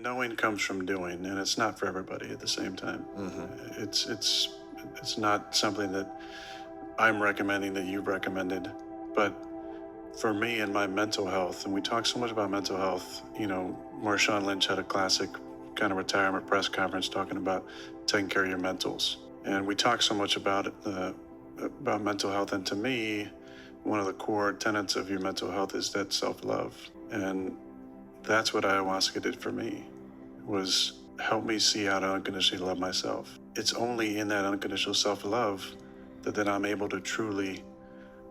knowing comes from doing, and it's not for everybody at the same time. Mm-hmm. It's not something that I'm recommending that you've recommended, but for me and my mental health, and we talk so much about mental health, Marshawn Lynch had a classic kind of retirement press conference talking about taking care of your mentals. And we talk so much about mental health, and to me, one of the core tenets of your mental health is that self-love. And that's what ayahuasca did for me, was help me see how to unconditionally love myself. It's only in that unconditional self-love that then I'm able to truly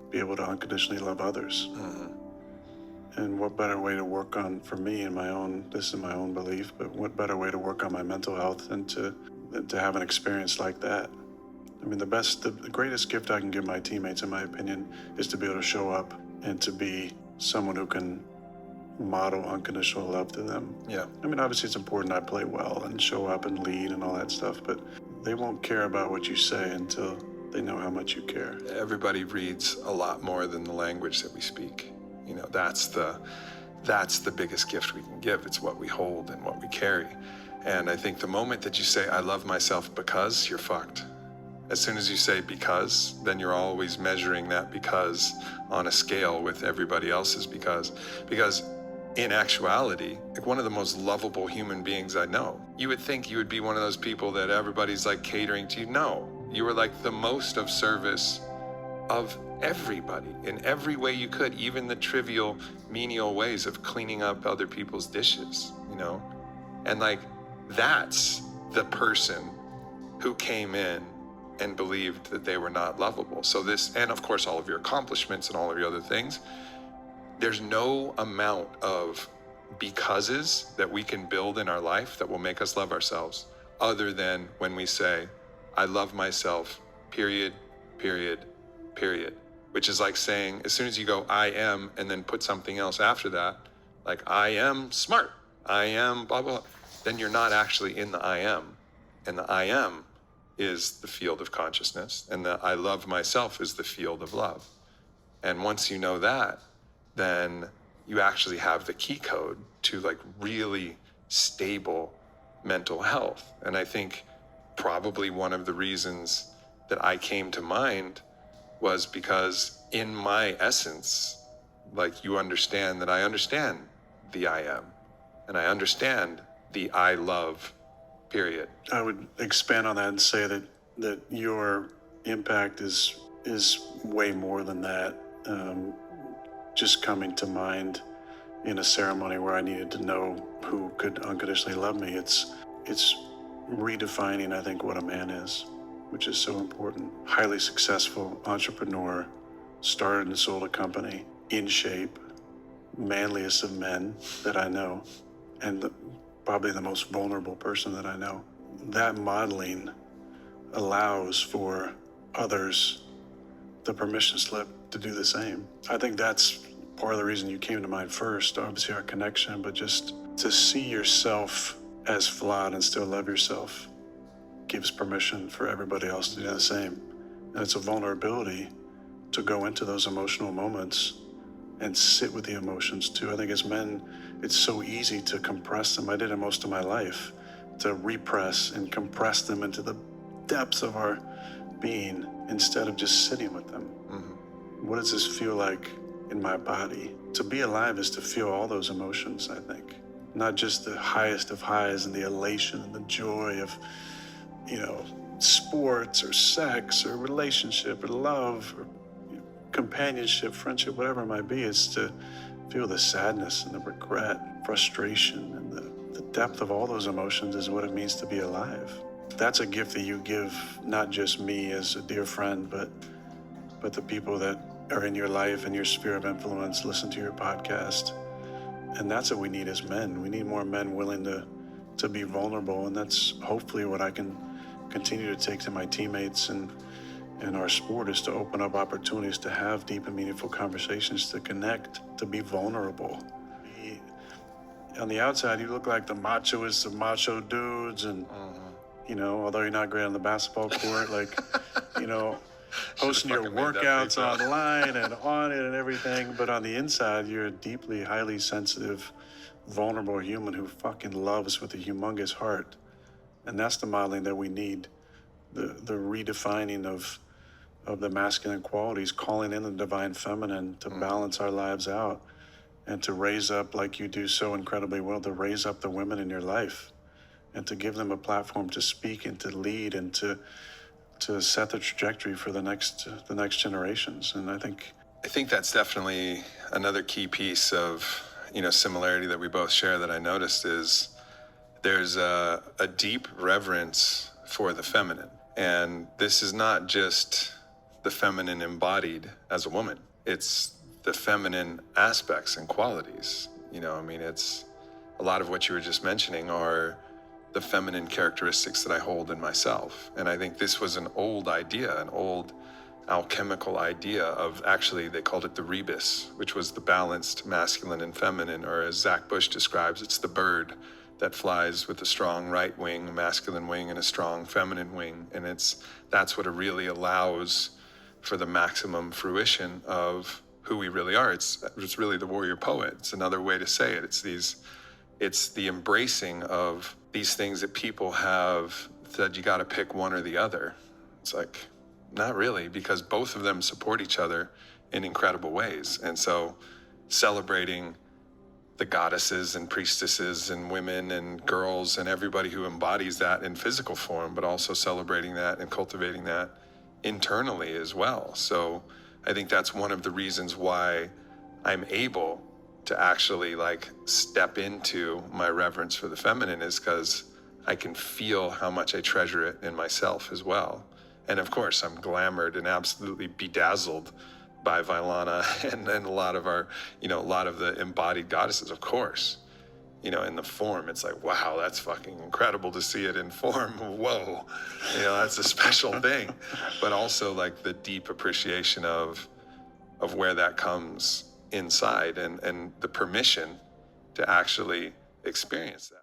be able to unconditionally love others. Mm-hmm. And what better way to work on, for me, this is my own belief, but what better way to work on my mental health than to have an experience like that? I mean, the greatest gift I can give my teammates, in my opinion, is to be able to show up and to be someone who can model unconditional love to them. Yeah. I mean, obviously it's important I play well and show up and lead and all that stuff, but they won't care about what you say until they know how much you care. Everybody reads a lot more than the language that we speak. That's the biggest gift we can give. It's what we hold and what we carry. And I think the moment that you say, I love myself because, you're fucked. As soon as you say because, then you're always measuring that because on a scale with everybody else's because in actuality, like one of the most lovable human beings I know. You would think you would be one of those people that everybody's like catering to. No, you were like the most of service of everybody in every way you could, even the trivial, menial ways of cleaning up other people's dishes, And like, that's the person who came in and believed that they were not lovable. So this, and of course, all of your accomplishments and all of your other things, there's no amount of becauses that we can build in our life that will make us love ourselves, other than when we say, I love myself, period, which is like saying, as soon as you go, I am, and then put something else after that, like I am smart, I am blah, blah, blah, then you're not actually in the I am. And the I am is the field of consciousness, and the I love myself is the field of love. And once you know that, then you actually have the key code to like really stable mental health. And I think probably one of the reasons that I came to mind was because in my essence, like you understand that I understand the I am, and I understand the I love, period. I would expand on that and say that your impact is way more than that. Just coming to mind in a ceremony where I needed to know who could unconditionally love me, it's redefining, I think, what a man is, which is so important. Highly successful entrepreneur, started and sold a company, in shape, manliest of men that I know, and probably the most vulnerable person that I know. That modeling allows for others the permission slip to do the same. I think that's part of the reason you came to mind first, obviously our connection, but just to see yourself as flawed and still love yourself gives permission for everybody else to do the same. And it's a vulnerability to go into those emotional moments and sit with the emotions too. I think as men, it's so easy to compress them. I did it most of my life, to repress and compress them into the depths of our being instead of just sitting with them. Mm-hmm. What does this feel like in my body? To be alive is to feel all those emotions, I think. Not just the highest of highs and the elation and the joy of, sports or sex or relationship or love or companionship, friendship, whatever it might be. It's to feel the sadness and the regret, frustration, and the depth of all those emotions is what it means to be alive. That's a gift that you give not just me as a dear friend, but the people that are in your life and your sphere of influence, listen to your podcast. And that's what we need as men. We need more men willing to be vulnerable, and that's hopefully what I can continue to take to my teammates and our sport, is to open up opportunities to have deep and meaningful conversations, to connect, to be vulnerable. On the outside, you look like the machoist of macho dudes, and although you're not great on the basketball court, posting your workouts online and Onnit and everything, but on the inside, you're a deeply, highly sensitive, vulnerable human who fucking loves with a humongous heart. And that's the modeling that we need. The redefining of the masculine qualities, calling in the divine feminine to balance our lives out and to raise up, like you do so incredibly well, to raise up the women in your life and to give them a platform to speak and to lead and to set the trajectory for the next generations. And I think that's definitely another key piece of, similarity that we both share that I noticed is there's a deep reverence for the feminine. And this is not just the feminine embodied as a woman. It's the feminine aspects and qualities. It's a lot of what you were just mentioning are the feminine characteristics that I hold in myself. And I think this was an old idea, an old alchemical idea of, actually they called it the rebus, which was the balanced masculine and feminine, or as Zach Bush describes, it's the bird that flies with a strong right wing, masculine wing, and a strong feminine wing. And that's what it really allows for the maximum fruition of who we really are. It's really the warrior poet. It's another way to say it. It's the embracing of these things that people have said you got to pick one or the other. It's like, not really, because both of them support each other in incredible ways. And so celebrating the goddesses and priestesses and women and girls and everybody who embodies that in physical form, but also celebrating that and cultivating that internally as well. So I think that's one of the reasons why I'm able to actually step into my reverence for the feminine, is because I can feel how much I treasure it in myself as well. And of course, I'm glamored and absolutely bedazzled by Vailana and a lot of our, a lot of the embodied goddesses, of course. In the form, it's like, wow, that's fucking incredible to see it in form. Whoa, that's a special thing. But also the deep appreciation of where that comes inside and the permission to actually experience that.